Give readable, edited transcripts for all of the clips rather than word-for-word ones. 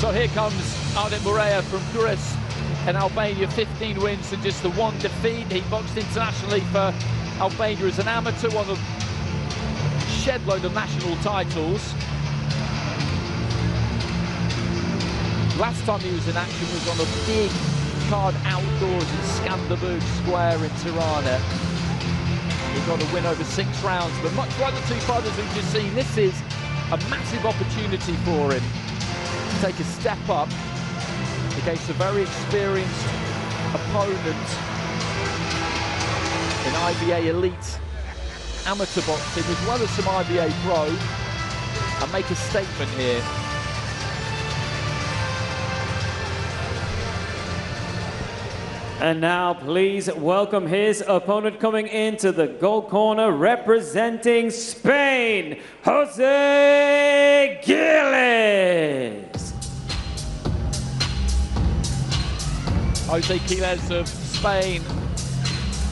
So here comes Ardit Murja from Quiles in Albania, 15 wins and just the one defeat. He boxed internationally for Albania as an amateur, won a shed load of national titles. Last time he was in action was on a big card outdoors in Skanderborg Square in Tirana. He got a win over 6 rounds, but much like the two fighters we've just seen, this is a massive opportunity for him to take a step up against a very experienced opponent in IBA elite amateur boxing, as well as some IBA pro, and make a statement here. And now please welcome his opponent coming into the gold corner, representing Spain, Jose Quiles. Jose Quiles of Spain,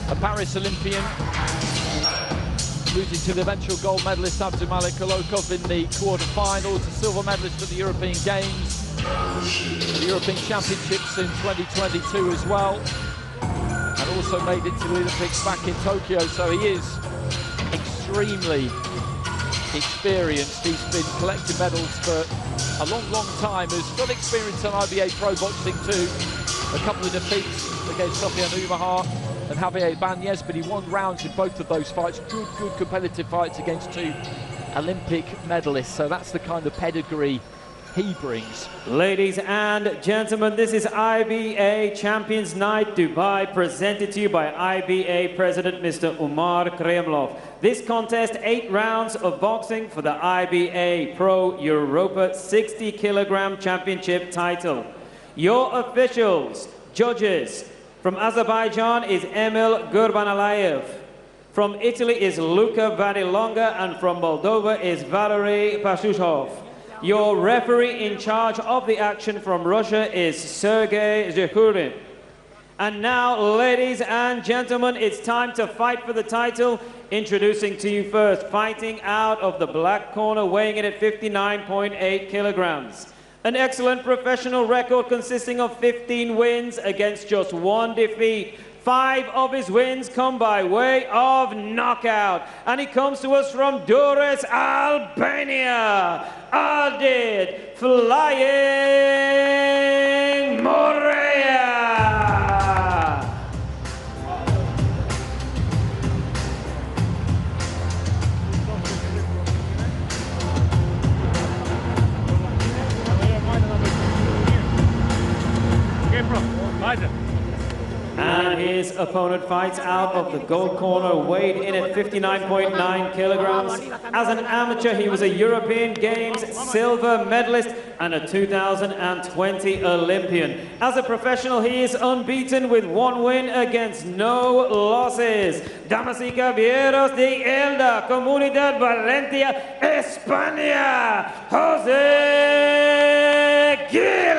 a Paris Olympian, losing to the eventual gold medalist Abdulmalik Kolokov in the quarter-finals, a silver medalist for the European Games, the European Championships in 2022 as well, and also made it to the Olympics back in Tokyo. So he is extremely experienced. He's been collecting medals for a long time. Has got experience on IBA pro boxing too. A couple of defeats against Sofian Umahar and Javier Banez, but he won rounds in both of those fights. Good competitive fights against 2 Olympic medalists. So that's the kind of pedigree he brings. Ladies and gentlemen, this is IBA Champions Night Dubai, presented to you by IBA President Mr. Umar Kremlov. This contest, 8 rounds of boxing for the IBA Pro Europa 60 kg championship title. Your officials, judges, from Azerbaijan is Emil Gurbanalayev. From Italy is Luca Vanilonga, and from Moldova is Valery Pashushov. Your referee in charge of the action from Russia is Sergei Zhekhurin. And now, ladies and gentlemen, it's time to fight for the title. Introducing to you first, fighting out of the black corner, weighing in at 59.8 kilograms. An excellent professional record consisting of 15 wins against just 1 defeat. 5 of his wins come by way of knockout. And he comes to us from Durrës, Albania. Ardit Flying Murja. And his opponent fights out of the gold corner, weighed in at 59.9 kilograms. As an amateur, he was a European Games silver medalist and a 2020 Olympian. As a professional, he is unbeaten with 1 win against no losses. Damas y caballeros de Elda, Comunidad Valencia, España, Jose Quiles.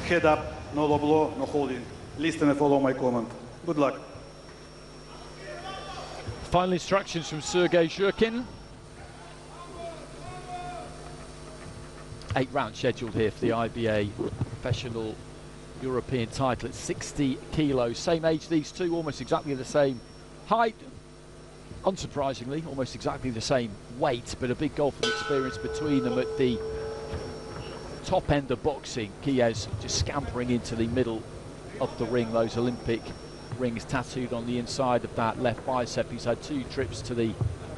Head up, no low blow, no holding. Listen and follow my command. Good luck. Final instructions from Sergei Zhekhurin. 8 rounds scheduled here for the IBA professional European title at 60 kilos. Same age, these two, almost exactly the same height. Unsurprisingly, almost exactly the same weight, but a big gulf of experience between them at the top end of boxing. Quiles just scampering into the middle of the ring, those Olympic rings tattooed on the inside of that left bicep. He's had 2 trips to the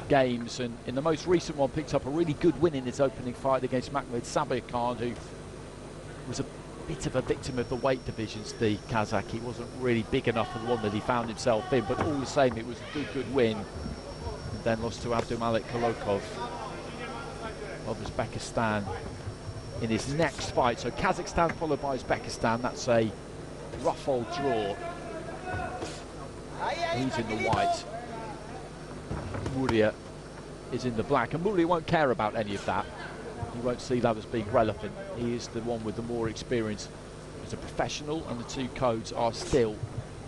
games, and in the most recent one picked up a really good win in his opening fight against Makhmud Sabirkhan, who was a bit of a victim of the weight divisions, the Kazakh. He wasn't really big enough for the one that he found himself in, but all the same it was a good win. And then lost to Abdulmalik Kolokov of Uzbekistan in his next fight. So Kazakhstan followed by Uzbekistan. That's a rough old draw. He's in the white. Murja is in the black, and Murja won't care about any of that. He won't see that as being relevant. He is the one with the more experience as a professional, and the two codes are still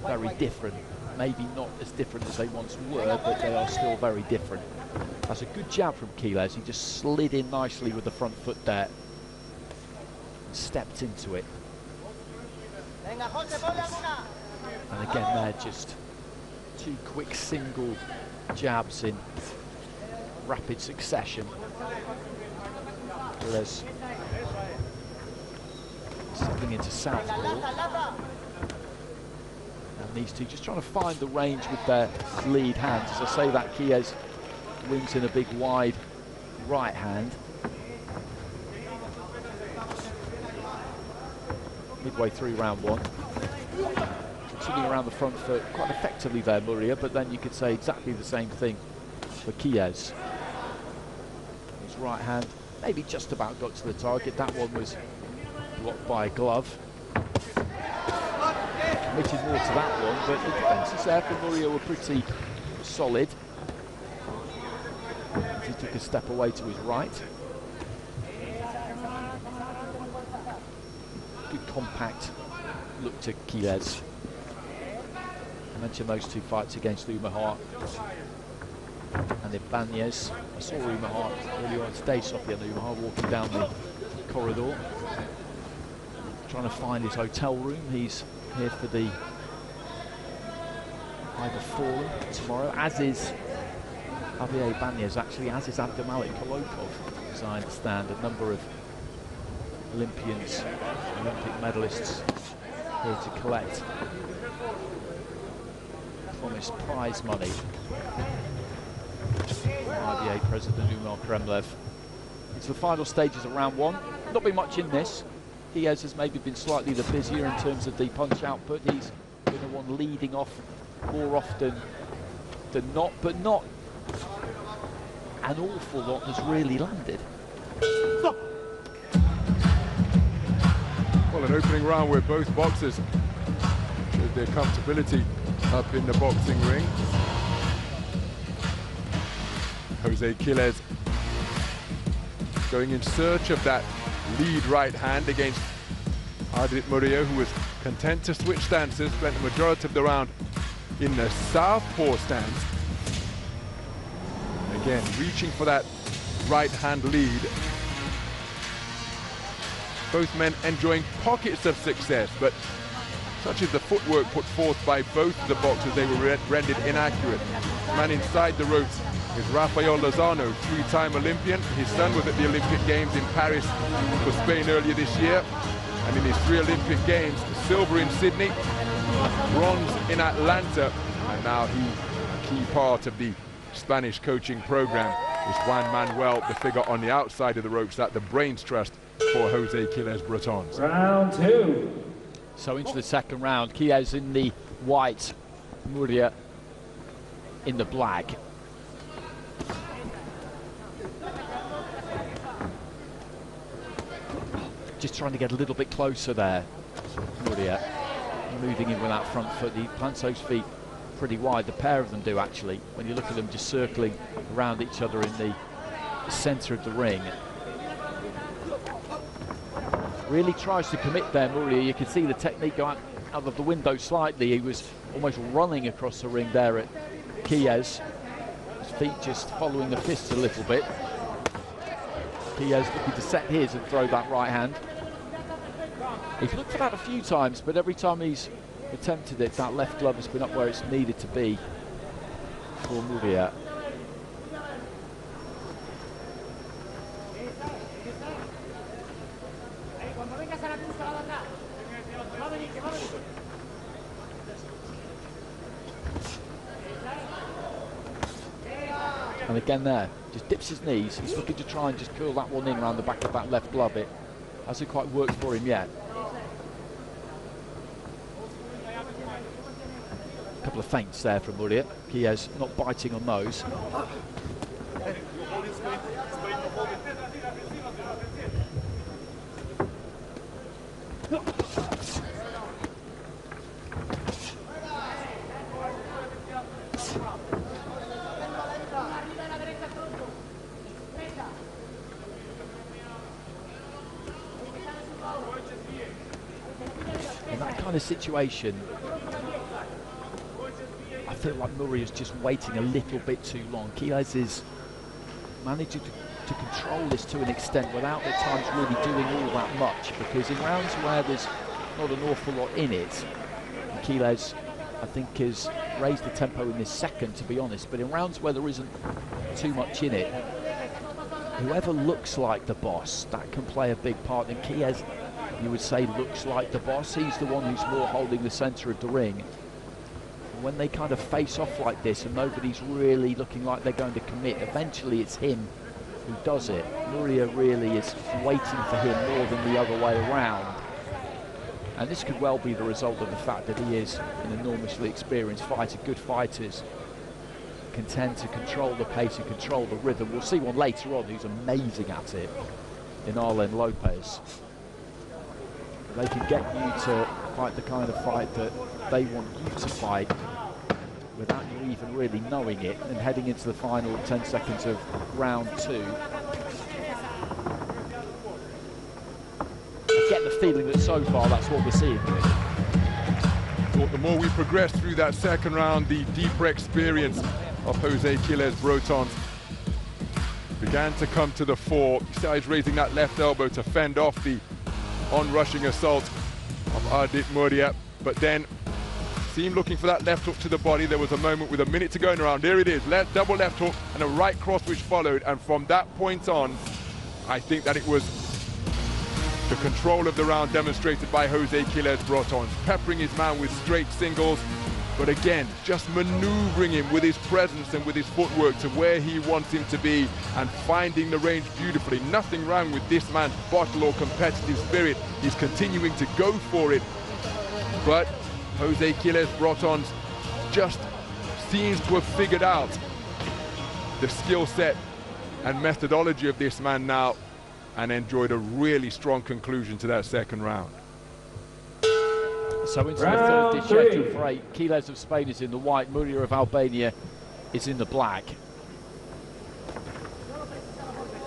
very different. Maybe not as different as they once were, but they are still very different. That's a good jab from Quiles. He just slid in nicely with the front foot there and stepped into it. And again there, just two quick single jabs in rapid succession. Quiles settling into southpaw. And these two just trying to find the range with their lead hands. As I say that, Quiles wings in a big wide right hand. Midway through round one. Continuing around the front foot quite effectively there, Murja, but then you could say exactly the same thing for Quiles. His right hand maybe just about got to the target. That one was blocked by a glove. Committed more to that one, but the defences there for Murja were pretty solid. He took a step away to his right. Good compact look to Quiles. I mentioned those two fights against Umar and Ibanez. I saw Umar earlier on today, Sofian Umar walking down the corridor, trying to find his hotel room. He's here for the IBA Forum tomorrow, as is Javier Ibanez, actually, as is Abdulmalik Kolokov, as I understand. A number of Olympians, Olympic medalists here to collect promised prize money. IBA President Umar Kremlev. It's the final stages of round one. Not been much in this. Quiles has maybe been slightly the busier in terms of the punch output. He's been the one leading off more often than not, but not an awful lot has really landed. Well, an opening round where both boxers showed their comfortability up in the boxing ring. Jose Quiles going in search of that lead right hand against Ardit Murja, who was content to switch stances, spent the majority of the round in the southpaw stance. Again, reaching for that right hand lead. Both men enjoying pockets of success, but such is the footwork put forth by both of the boxers, they were rendered inaccurate. The man inside the ropes is Rafael Lozano, three-time Olympian. His son was at the Olympic Games in Paris for Spain earlier this year. And in his 3 Olympic Games, silver in Sydney, bronze in Atlanta, and now he, a key part of the Spanish coaching program, is Juan Manuel, the figure on the outside of the ropes at the Brains Trust for Jose Quiles Bretons. Round two. So into the second round, Quiles in the white, Murja in the black. Just trying to get a little bit closer there, Murja. Moving in with that front foot. He plants those feet pretty wide, the pair of them do actually, when you look at them just circling around each other in the centre of the ring. Really tries to commit there, Murja. You can see the technique go out of the window slightly. He was almost running across the ring there at Quiles. His feet just following the fists a little bit. Quiles looking to set his and throw that right hand. He's looked for that a few times, but every time he's attempted it, that left glove has been up where it's needed to be for Murja. And again there, just dips his knees. He's looking to try and just curl that one in around the back of that left glove. It hasn't quite worked for him yet. A couple of feints there from Murja. Quiles not biting on those. kind of situation, I feel like Murray is just waiting a little bit too long. Quiles is managing to control this to an extent without at times really doing all that much, because in rounds where there's not an awful lot in it, Quiles, I think, has raised the tempo in this second, to be honest, but in rounds where there isn't too much in it, whoever looks like the boss, that can play a big part. And Quiles, you would say, looks like the boss. He's the one who's more holding the centre of the ring. And when they kind of face off like this and nobody's really looking like they're going to commit, eventually it's him who does it. Murja really is waiting for him more than the other way around. And this could well be the result of the fact that he is an enormously experienced fighter. Good fighters can tend to control the pace and control the rhythm. We'll see one later on who's amazing at it in Arlen Lopez. They can get you to fight the kind of fight that they want you to fight without you even really knowing it, and heading into the final 10 seconds of round 2. I get the feeling that so far that's what we're seeing. But the more we progress through that second round, the deeper experience of Jose Quiles Brotons began to come to the fore. He started raising that left elbow to fend off the on-rushing assault of Ardit Murja, but then seemed looking for that left hook to the body. There was a moment with a minute to go in the round. There it is, double left hook and a right cross which followed, and from that point on, I think that it was the control of the round demonstrated by Jose Quiles Brotons, peppering his man with straight singles, but again, just maneuvering him with his presence and with his footwork to where he wants him to be, and finding the range beautifully. Nothing wrong with this man's bottle or competitive spirit. He's continuing to go for it, but Jose Quiles Brotons just seems to have figured out the skill set and methodology of this man now, and enjoyed a really strong conclusion to that second round. So into the third dish scheduled for 8. Quiles of Spain is in the white, Murja of Albania is in the black.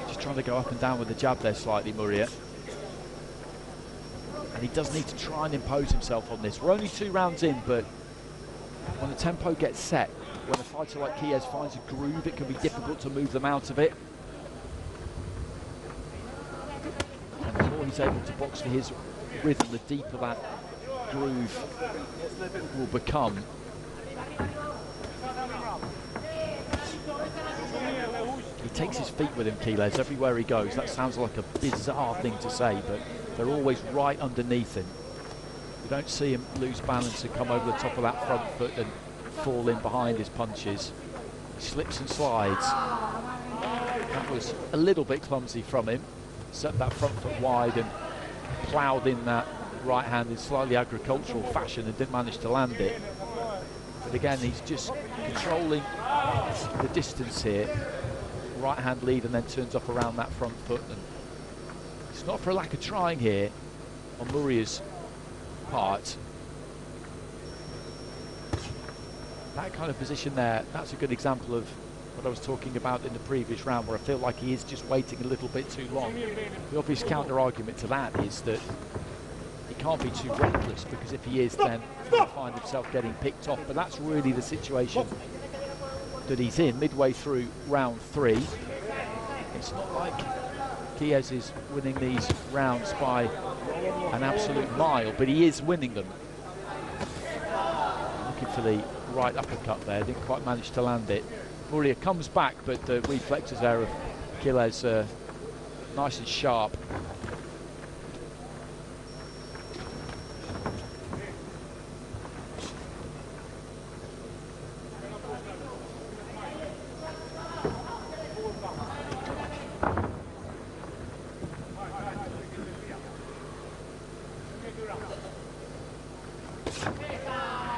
Just trying to go up and down with the jab there slightly, Murja. And he does need to try and impose himself on this. We're only 2 rounds in, but when the tempo gets set, when a fighter like Quiles finds a groove, it can be difficult to move them out of it. And the more he's able to box for his rhythm, the deeper that groove will become. He takes his feet with him, Quiles, everywhere he goes. That sounds like a bizarre thing to say, but they're always right underneath him. You don't see him lose balance and come over the top of that front foot and fall in behind his punches. He slips and slides. That was a little bit clumsy from him. Set that front foot wide and ploughed in that right hand in slightly agricultural fashion and didn't manage to land it. But again, he's just controlling the distance here. Right hand lead and then turns up around that front foot. And it's not for a lack of trying here on Murja's part. That kind of position there, that's a good example of what I was talking about in the previous round, where I feel like he is just waiting a little bit too long. The obvious counter-argument to that is that he can't be too reckless, because if he is, then he'll find himself getting picked off. But that's really the situation that he's in midway through round 3. It's not like Quiles is winning these rounds by an absolute mile, but he is winning them. Looking for the right uppercut there, didn't quite manage to land it. Murja comes back, but the reflexes there of Quiles nice and sharp.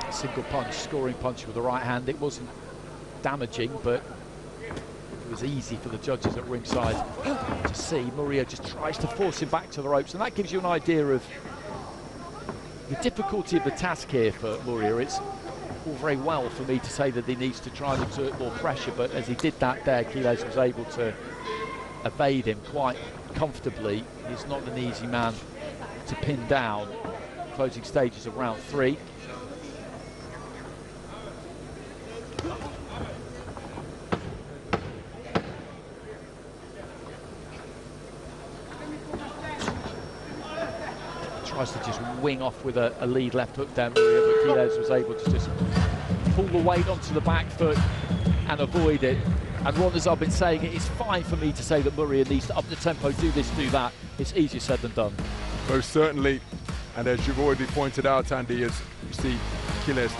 Single punch, scoring punch with the right hand. It wasn't damaging, but it was easy for the judges at ringside to see. Murja just tries to force him back to the ropes, and that gives you an idea of the difficulty of the task here for Murja. It's all very well for me to say that he needs to try and exert more pressure, but as he did that there, Quiles was able to evade him quite comfortably. He's not an easy man to pin down. closing stages of round 3. Tries to just wing off with a lead left hook down Murja, but Quiles was able to just pull the weight onto the back foot and avoid it. And Ron, as I've been saying, it is fine for me to say that Murja needs to up the tempo, do this, do that. It's easier said than done. Most certainly. And as you've already pointed out, Andy, as you see Quiles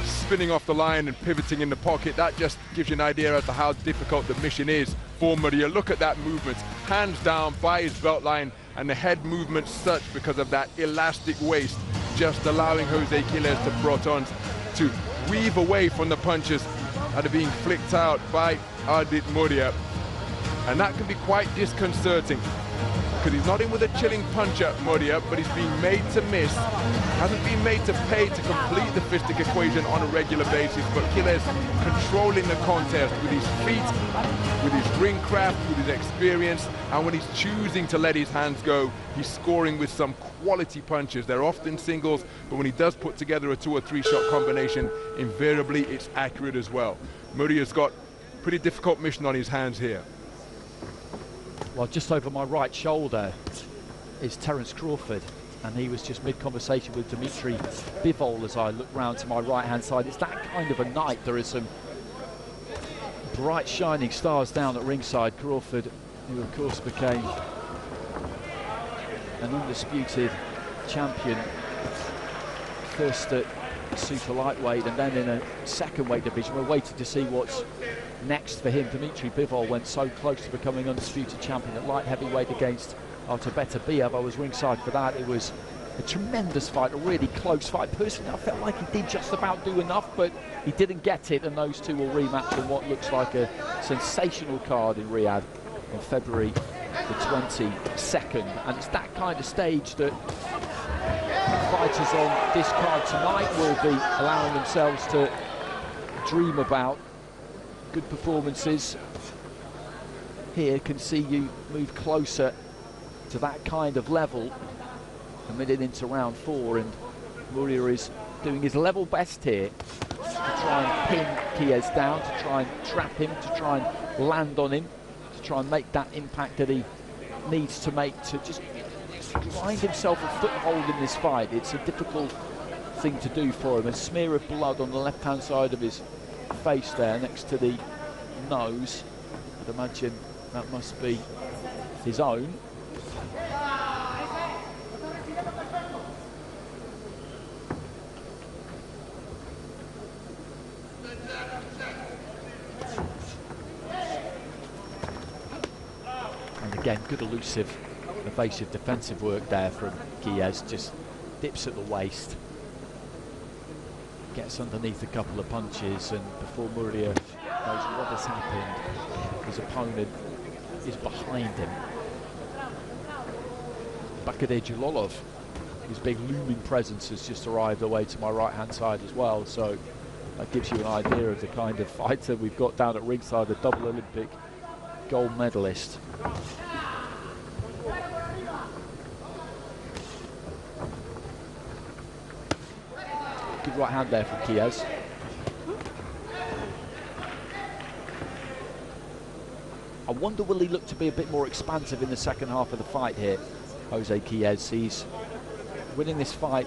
spinning off the line and pivoting in the pocket, that just gives you an idea as to how difficult the mission is for Murja. Look at that movement, hands down by his belt line, and the head movement such because of that elastic waist, just allowing Jose Quiles to Brotons to weave away from the punches that are being flicked out by Ardit Murja. And that can be quite disconcerting, because he's not in with a chilling puncher, Murja, but he's being made to miss. Hasn't been made to pay to complete the fistic equation on a regular basis, but Quiles controlling the contest with his feet, with his ring craft, with his experience, and when he's choosing to let his hands go, he's scoring with some quality punches. They're often singles, but when he does put together a 2 or 3 shot combination, invariably it's accurate as well. Murja's got a pretty difficult mission on his hands here. Well, just over my right shoulder is Terence Crawford, and he was just mid-conversation with Dimitri Bivol as I look round to my right-hand side. It's that kind of a night. There are some bright shining stars down at ringside. Crawford, who of course became an undisputed champion, first at super lightweight and then in a second weight division. We're waiting to see what's next for him. Dimitri Bivol went so close to becoming undisputed champion at light heavyweight against Tabeta Biev. I was ringside for that. It was a tremendous fight, a really close fight. Personally, I felt like he did just about do enough, but he didn't get it, and those two will rematch in what looks like a sensational card in Riyadh on February the 22nd. And it's that kind of stage that fighters on this card tonight will be allowing themselves to dream about. Good performances here can see you move closer to that kind of level a minute into round 4, and Murja is doing his level best here to try and pin Quiles down, to try and trap him, to try and land on him, to try and make that impact that he needs to make to just find himself a foothold in this fight. It's a difficult thing to do for him. A smear of blood on the left-hand side of his face there next to the nose. I'd imagine that must be his own. And again, good elusive, evasive defensive work there from Quiles. Just dips at the waist, gets underneath a couple of punches, and before Murja knows what has happened, his opponent is behind him. Bakadir Jalolov, his big looming presence, has just arrived away to my right-hand side as well, so that gives you an idea of the kind of fighter we've got down at ringside, a double Olympic gold medalist. Good right hand there from Quiles. I wonder, will he look to be a bit more expansive in the second half of the fight here, Jose Quiles? He's winning this fight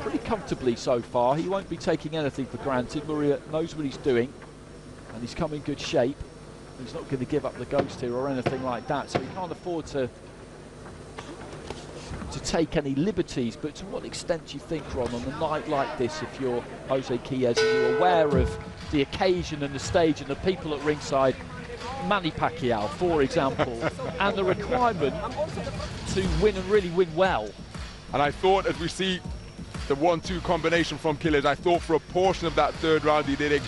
pretty comfortably so far. He won't be taking anything for granted. Murja knows what he's doing, and he's come in good shape. He's not going to give up the ghost here or anything like that, so he can't afford to take any liberties. But to what extent do you think, Ron, on a night like this, if you're Jose Quiles and you're aware of the occasion and the stage and the people at ringside, Manny Pacquiao, for example, and the requirement to win and really win well? And I thought, as we see the 1-2 combination from Quiles, I thought for a portion of that third round he did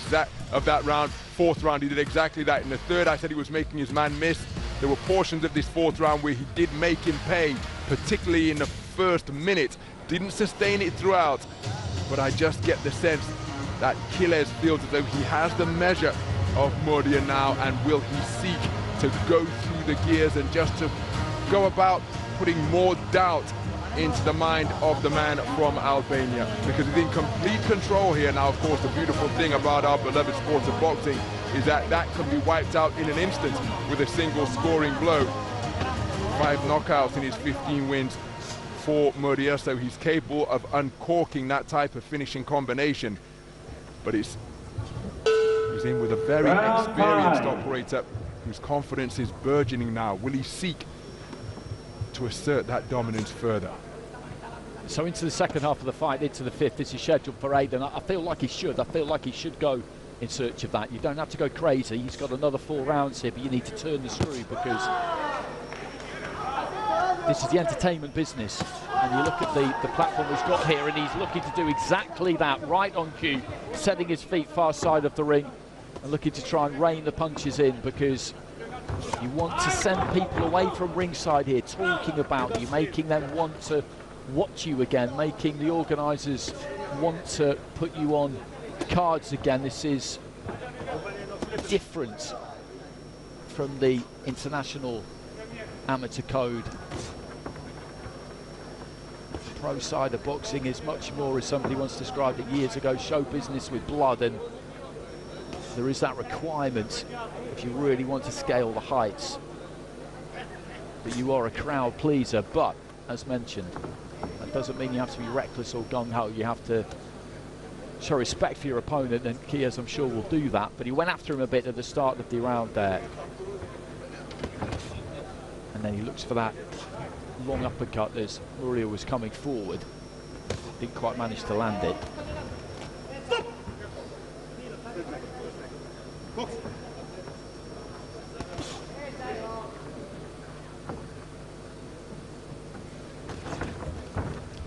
fourth round he did exactly that. In the third, I said he was making his man miss. There were portions of this fourth round where he did make him pay, particularly in the first minute. Didn't sustain it throughout, but I just get the sense that Quiles feels as though he has the measure of Murja now, and will he seek to go through the gears and just to go about putting more doubt into the mind of the man from Albania, because he's in complete control here. Now, of course, the beautiful thing about our beloved sport of boxing is that that can be wiped out in an instant with a single scoring blow. 5 knockouts in his 15 wins for Murja, so he's capable of uncorking that type of finishing combination. But he's in with a very experienced operator whose confidence is burgeoning now. Will he seek to assert that dominance further? So into the second half of the fight, into the 5th, this is scheduled for 8, and I feel like he should. I feel like he should go in search of that. You don't have to go crazy. He's got another 4 rounds here, but you need to turn the screw, because this is the entertainment business. And you look at the platform he's got here, and he's looking to do exactly that, right on cue, setting his feet far side of the ring and looking to try and rein the punches in, because you want to send people away from ringside here talking about you, making them want to watch you again, making the organisers want to put you on cards again. This is different from the international amateur code. Pro side of boxing is much more, as somebody once described it years ago, show business with blood, and there is that requirement if you really want to scale the heights. But you are a crowd pleaser, but as mentioned, that doesn't mean you have to be reckless or gung-ho. You have to show respect for your opponent, and Quiles, I'm sure, will do that. But he went after him a bit at the start of the round there. And then he looks for that long uppercut as Murja was coming forward. Didn't quite manage to land it.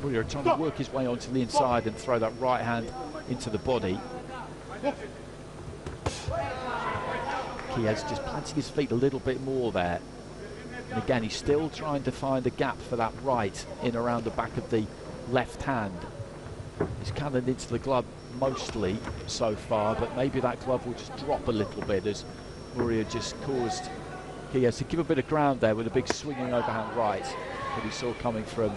Murja trying to work his way onto the inside and throw that right hand into the body. Quiles just planting his feet a little bit more there. And again, he's still trying to find a gap for that right in around the back of the left hand. He's cannoned into the glove mostly so far, but maybe that glove will just drop a little bit as Murja just caused Quiles to give a bit of ground there with a big swinging overhand right that he saw coming from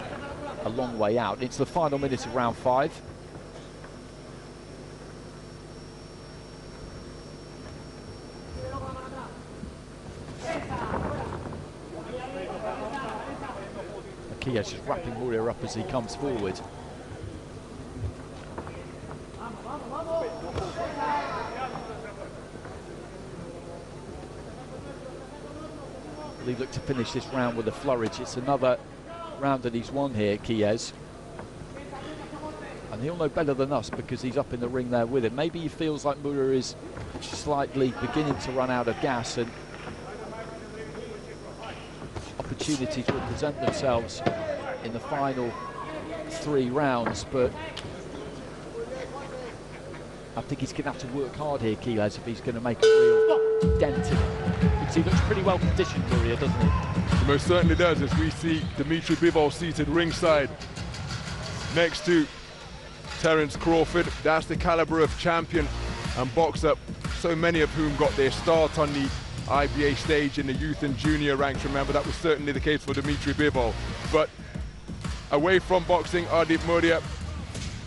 a long way out. Into the final minute of round 5. Quiles just wrapping Murja up as he comes forward. They look to finish this round with a flourish. It's another round that he's won here, Quiles. And he'll know better than us because he's up in the ring there with him. Maybe he feels like Murja is slightly beginning to run out of gas, and opportunities will present themselves in the final 3 rounds, but I think he's going to have to work hard here, Quiles, if he's going to make a real dent in it. Because he looks pretty well conditioned, Murja, doesn't he? He most certainly does, as we see Dmitry Bivol seated ringside next to Terence Crawford. That's the caliber of champion and boxer, so many of whom got their start on the IBA stage in the youth and junior ranks. Remember, that was certainly the case for Dmitry Bivol. But away from boxing, Ardit Murja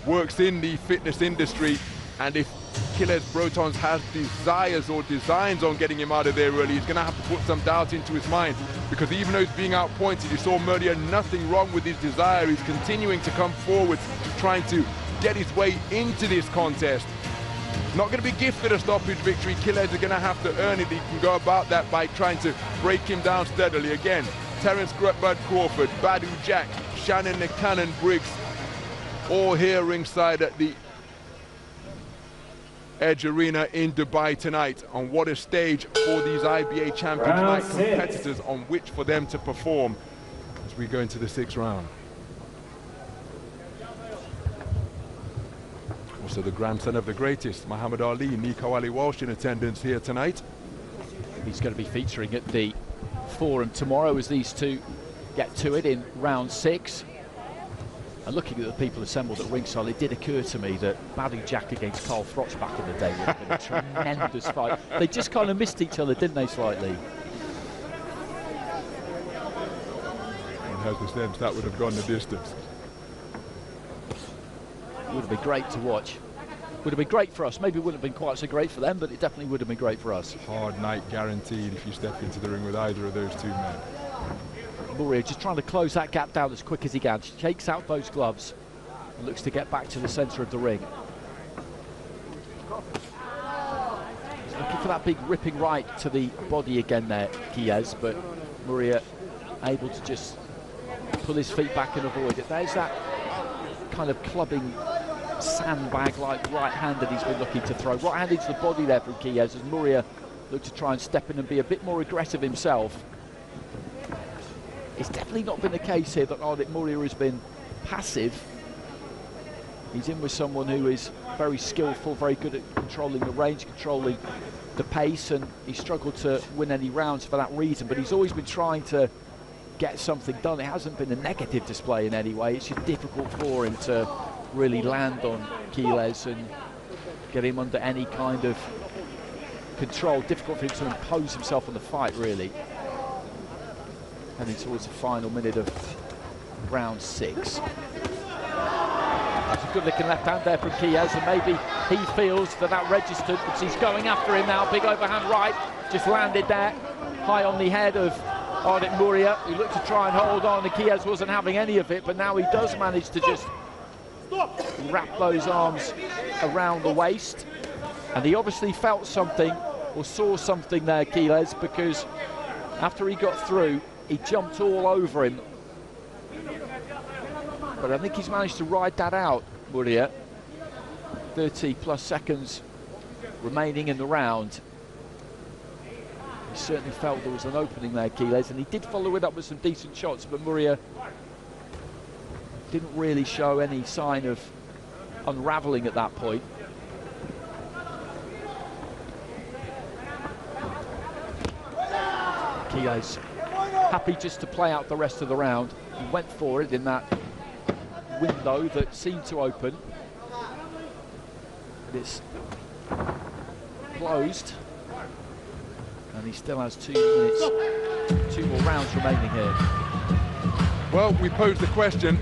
works in the fitness industry, and if Quiles Brotons has desires or designs on getting him out of there early, he's going to have to put some doubt into his mind, because even though he's being outpointed, you saw Murja, nothing wrong with his desire. He's continuing to come forward, trying to get his way into this contest. Not going to be gifted a stoppage victory. Quiles are going to have to earn it. He can go about that by trying to break him down steadily. Again, Terence Bud Crawford, Badu Jack, Shannon the Cannon Briggs, all here ringside at the Edge Arena in Dubai tonight. On what a stage for these IBA Champions Night competitors on which for them to perform as we go into the 6th round. Also the grandson of the greatest, Muhammad Ali, Nico Ali Walsh, in attendance here tonight. He's going to be featuring at the Forum tomorrow as these two get to it in round 6. And looking at the people assembled at ringside, it did occur to me that Badu Jack against Carl Froch back in the day would have been a tremendous fight. They just kind of missed each other, didn't they, slightly? has the sense that would have gone the distance. Would have been great to watch. Would have been great for us. Maybe it wouldn't have been quite so great for them, but it definitely would have been great for us. Hard night guaranteed if you step into the ring with either of those two men. Murja just trying to close that gap down as quick as he can. Shakes out those gloves and looks to get back to the centre of the ring. He's looking for that big ripping right to the body again there, Quiles, but Murja able to just pull his feet back and avoid it. There's that kind of clubbing sandbag-like right hand that he's been looking to throw. Right hand into the body there from Quiles as Murja looked to try and step in and be a bit more aggressive himself. It's definitely not been the case here that Ardit Murja has been passive. He's in with someone who is very skillful, very good at controlling the range, controlling the pace, and he struggled to win any rounds for that reason, but he's always been trying to get something done. It hasn't been a negative display in any way. It's just difficult for him to really land on Quiles and get him under any kind of control. Difficult for him to impose himself on the fight, really. Heading towards the final minute of round 6. That's a good looking left hand there from Quiles, and maybe he feels that that registered because he's going after him now. Big overhand right, just landed there, high on the head of Ardit Murja, who looked to try and hold on, and Quiles wasn't having any of it, but now he does manage to just wrap those arms around the waist. And he obviously felt something, or saw something there, Quiles, because after he got through, he jumped all over him. But I think he's managed to ride that out, Murja. 30 plus seconds remaining in the round. He certainly felt there was an opening there, Quiles, and he did follow it up with some decent shots, but Murja didn't really show any sign of unravelling at that point. Quiles happy just to play out the rest of the round. He went for it in that window that seemed to open. But it's closed. And he still has 2 minutes, 2 more rounds remaining here. Well, we posed the question,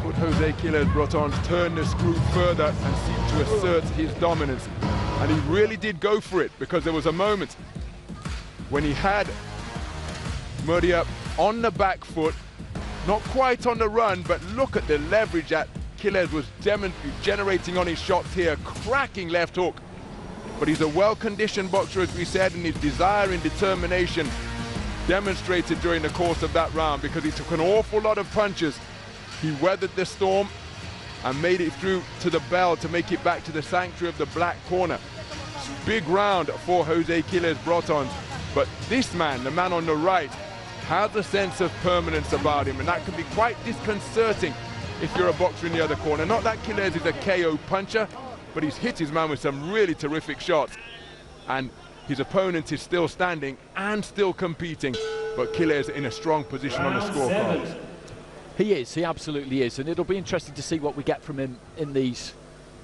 could Jose Quiles Broton turn the screw further and seek to assert his dominance? And he really did go for it, because there was a moment when he had Murja on the back foot, not quite on the run, but look at the leverage that Quiles was generating on his shots here. Cracking left hook. But he's a well-conditioned boxer, as we said, and his desire and determination demonstrated during the course of that round, because he took an awful lot of punches. He weathered the storm and made it through to the bell to make it back to the sanctuary of the black corner. Big round for Jose Quiles Broton. But this man, the man on the right, has a sense of permanence about him, and that can be quite disconcerting if you're a boxer in the other corner. Not that Quiles is a KO puncher, but he's hit his man with some really terrific shots, and his opponent is still standing and still competing, but Quiles in a strong position on the scorecard. He is, he absolutely is, and it'll be interesting to see what we get from him in these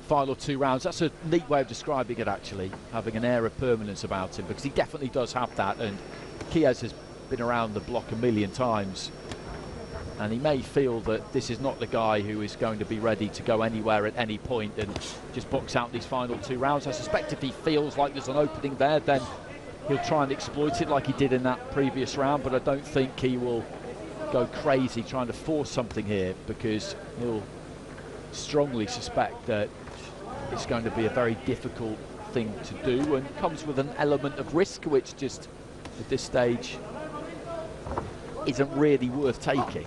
final 2 rounds. That's a neat way of describing it, actually, having an air of permanence about him, because he definitely does have that, and Quiles has been around the block a million times, and he may feel that this is not the guy who is going to be ready to go anywhere at any point and just box out these final 2 rounds. I suspect if he feels like there's an opening there, then he'll try and exploit it like he did in that previous round, but I don't think he will go crazy trying to force something here, because he'll strongly suspect that it's going to be a very difficult thing to do, and comes with an element of risk which just at this stage isn't really worth taking.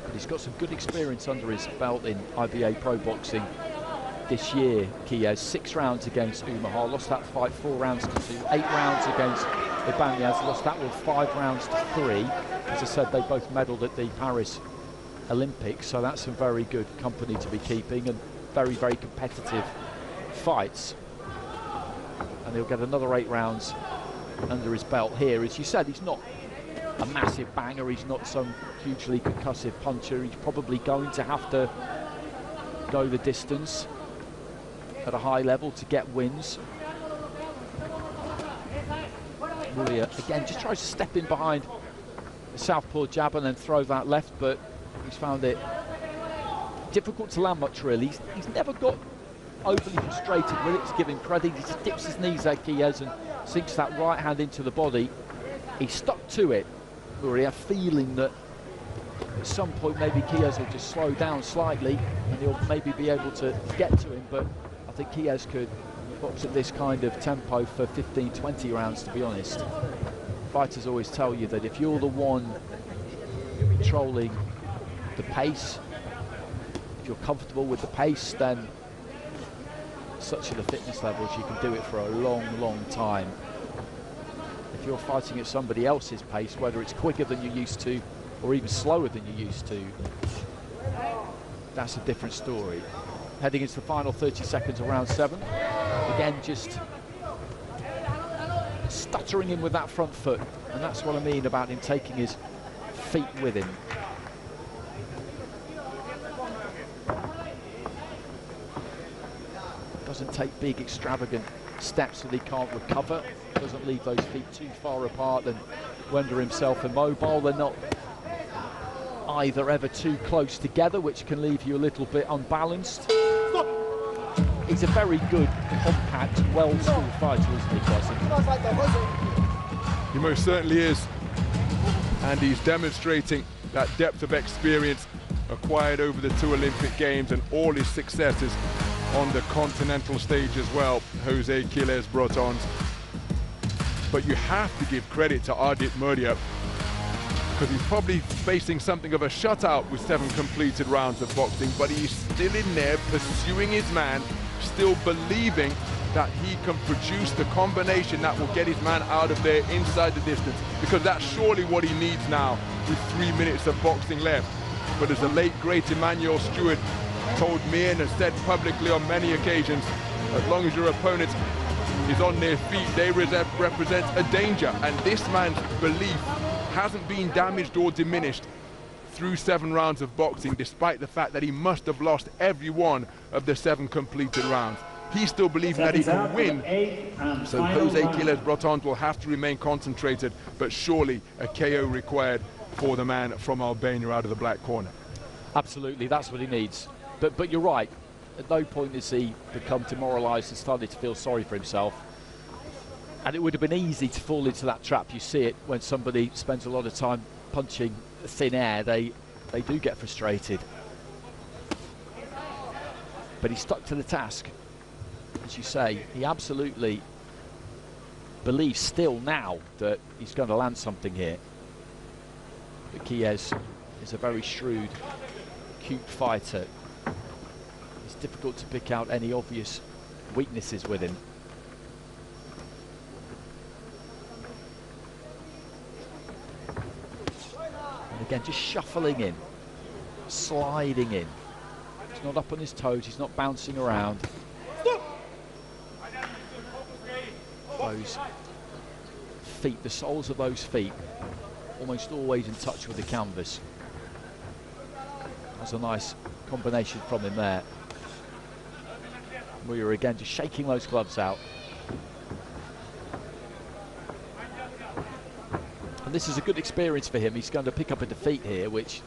But he's got some good experience under his belt in IBA pro boxing this year. Quiles 6 rounds against Umahar, lost that fight 4 rounds to 2, 8 rounds against Ibanez, lost that one 5 rounds to 3. As I said, they both medalled at the Paris Olympics, so that's some very good company to be keeping, and very, very competitive fights. And he'll get another 8 rounds under his belt here. As you said, he's not a massive banger, he's not some hugely concussive puncher. He's probably going to have to go the distance. at a high level to get wins. Murja again just tries to step in behind the southpaw jab and then throw that left, but he's found it difficult to land much really. He's never got overly frustrated with it, to give him credit. He just dips his knees there, Quiles, and sinks that right hand into the body. He stuck to it, Murja, feeling that at some point maybe Quiles will just slow down slightly and he'll maybe be able to get to him, but I think Quiles could box at this kind of tempo for 15-20 rounds, to be honest. Fighters always tell you that if you're the one controlling the pace, if you're comfortable with the pace, then such are the fitness levels, you can do it for a long time. If you're fighting at somebody else's pace, whether it's quicker than you're used to or even slower than you're used to, that's a different story. Heading into the final 30 seconds of round 7. Again, just stuttering in with that front foot, and that's what I mean about him taking his feet with him. Doesn't take big extravagant steps that he can't recover, doesn't leave those feet too far apart and render himself immobile. They're not either ever too close together, which can leave you a little bit unbalanced. He's a very good, compact, well-schooled fighter, isn't he, Tyson? He most certainly is, and he's demonstrating that depth of experience acquired over the 2 Olympic Games and all his successes on the continental stage as well, Jose Quiles Brotons. But you have to give credit to Ardit Murja, because he's probably facing something of a shutout with 7 completed rounds of boxing, but he's still in there pursuing his man, still believing that he can produce the combination that will get his man out of there inside the distance, because that's surely what he needs now with 3 minutes of boxing left. But as the late great Emmanuel Stewart told me and has said publicly on many occasions, as long as your opponent is on their feet, they represent a danger, and this man's belief hasn't been damaged or diminished through 7 rounds of boxing, despite the fact that he must have lost every one of the 7 completed rounds. He's still believing that he can win, so Jose Quiles Brotons will have to remain concentrated, but surely a KO required for the man from Albania out of the black corner. Absolutely, that's what he needs. But you're right, at no point has he become demoralised and started to feel sorry for himself. And it would have been easy to fall into that trap. You see it when somebody spends a lot of time punching thin air, they do get frustrated. But he stuck to the task. As you say, he absolutely believes still now that he's going to land something here. But Quiles is a very shrewd, cute fighter. It's difficult to pick out any obvious weaknesses with him. And again, just shuffling in, sliding in. He's not up on his toes, he's not bouncing around. Those feet, the soles of those feet, almost always in touch with the canvas. That's a nice combination from him there. Murja again just shaking those gloves out. And this is a good experience for him. He's going to pick up a defeat here, which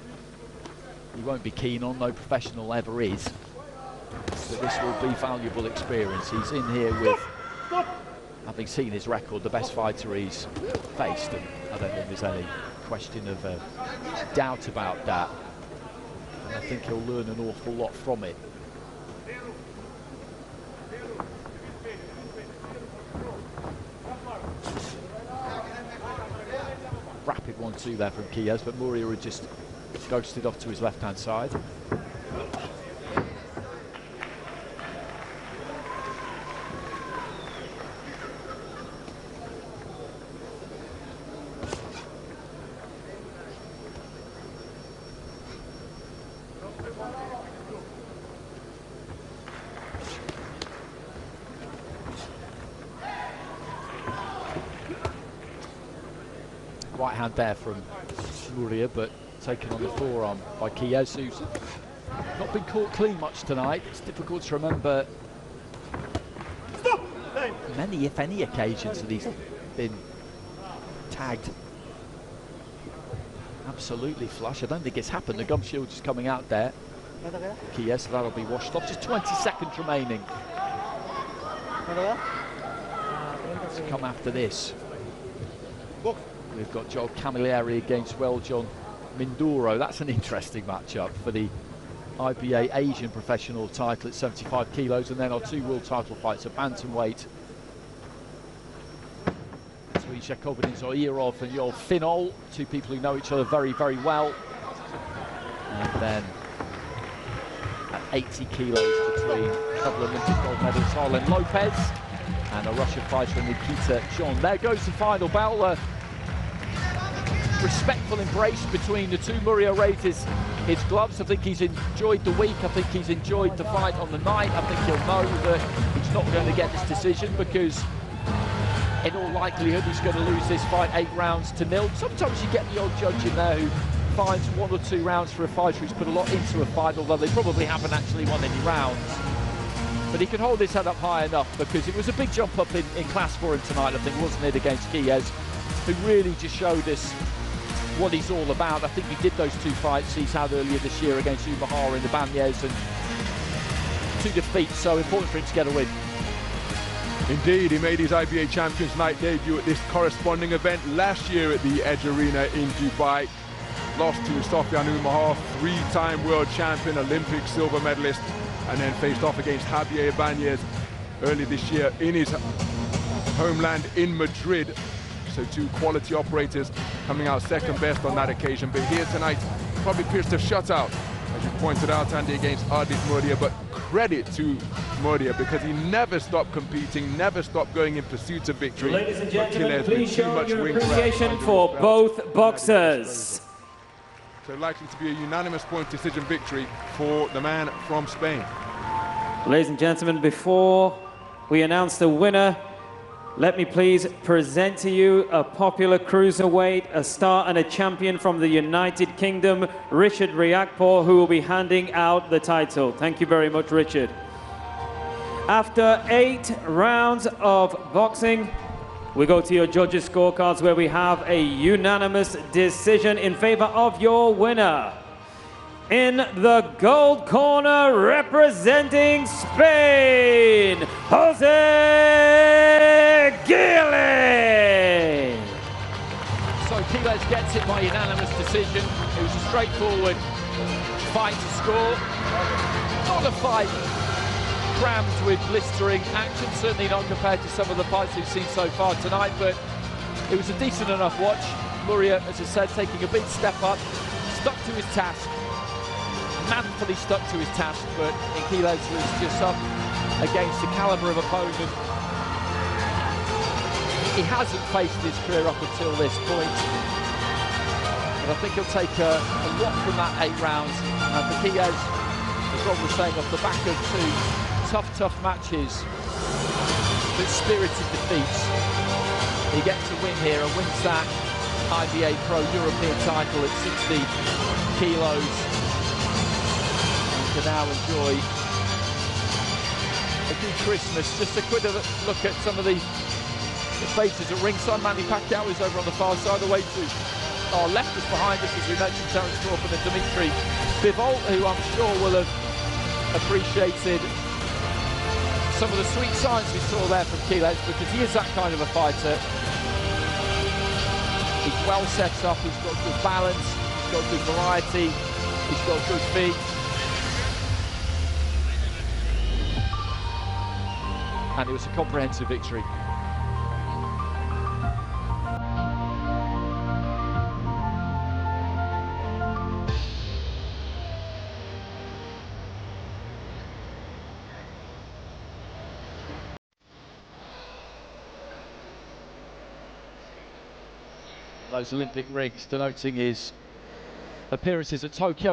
he won't be keen on, no professional ever is. But this will be valuable experience. He's in here with, having seen his record, the best fighter he's faced, and I don't think there's any question of doubt about that. And I think he'll learn an awful lot from it. Rapid 1-2 there from Quiles, but Murja had just ghosted off to his left-hand side. Right hand there from Murja, but taken on the forearm by Quiles, who's not been caught clean much tonight. It's difficult to remember many, if any, occasions that he's been tagged absolutely flush. I don't think it's happened. The gum shield is coming out there. Quiles, so that'll be washed off. Just 20 seconds remaining to come after this. We've got Joel Camilleri against Weljon Mindoro. That's an interesting matchup for the IBA Asian professional title at 75 kilos, and then our two world title fights at bantamweight. Between Jacobin Zoirov and Joel Finol, two people who know each other very, very well. And then at 80 kilos between double Olympic gold medalist Harlan Lopez and a Russian fighter Nikita John. There goes the final bell. Respectful embrace between the two. Murja raised his gloves. I think he's enjoyed the week. I think he's enjoyed the fight on the night. I think he'll know that he's not going to get this decision because in all likelihood he's going to lose this fight 8-0. Sometimes you get the old judge in there who finds 1 or 2 rounds for a fighter who's put a lot into a fight, although they probably haven't actually won any rounds. But he can hold his head up high enough because it was a big jump up in class for him tonight, I think, wasn't it, against Quiles, who really just showed us what he's all about. I think he did those 2 fights he's had earlier this year against Umahara in the Banyas, and 2 defeats, so important for him to get a win. Indeed, he made his IBA Champions Night debut at this corresponding event last year at the Edge Arena in Dubai. Lost to Sofian Umahar, 3-time world champion, Olympic silver medalist, and then faced off against Javier Banyas early this year in his homeland in Madrid. So 2 quality operators coming out second best on that occasion. But here tonight, probably pierced a shutout, as you pointed out, Andy, against Ardit Murja. But credit to Murja because he never stopped competing, never stopped going in pursuit of victory. Ladies and gentlemen, please show your appreciation for both boxers. So likely to be a unanimous point decision victory for the man from Spain. Ladies and gentlemen, before we announce the winner, let me please present to you a popular cruiserweight, a star and a champion from the United Kingdom, Richard Riakporhe, who will be handing out the title. Thank you very much, Richard. After 8 rounds of boxing, we go to your judges' scorecards where we have a unanimous decision in favor of your winner. In the gold corner, representing Spain, Jose Quiles. So Quiles gets it by unanimous decision. It was a straightforward fight to score. Not a fight crammed with blistering action, certainly not compared to some of the fights we've seen so far tonight, but it was a decent enough watch. Murja, as I said, taking a big step up, stuck to his task, manfully stuck to his task, but Quiles was just up against the calibre of opponent he hasn't faced in his career up until this point. But I think he'll take a lot from that 8 rounds. And for Quiles, as Rob was saying, off the back of 2 tough matches, but spirited defeats, he gets a win here and wins that IBA Pro European title at 60 kilos. And can now enjoy a good Christmas. Just a quick look at some of the faces at ringside. Manny Pacquiao is over on the far side, away to our left, just behind us, as we mentioned, Terence Crawford and Dimitri Bivol, who I'm sure will have appreciated some of the sweet signs we saw there from Quiles, because he is that kind of a fighter. He's well set up, he's got good balance, he's got good variety, he's got good feet. And it was a comprehensive victory. Those Olympic rings denoting his appearances at Tokyo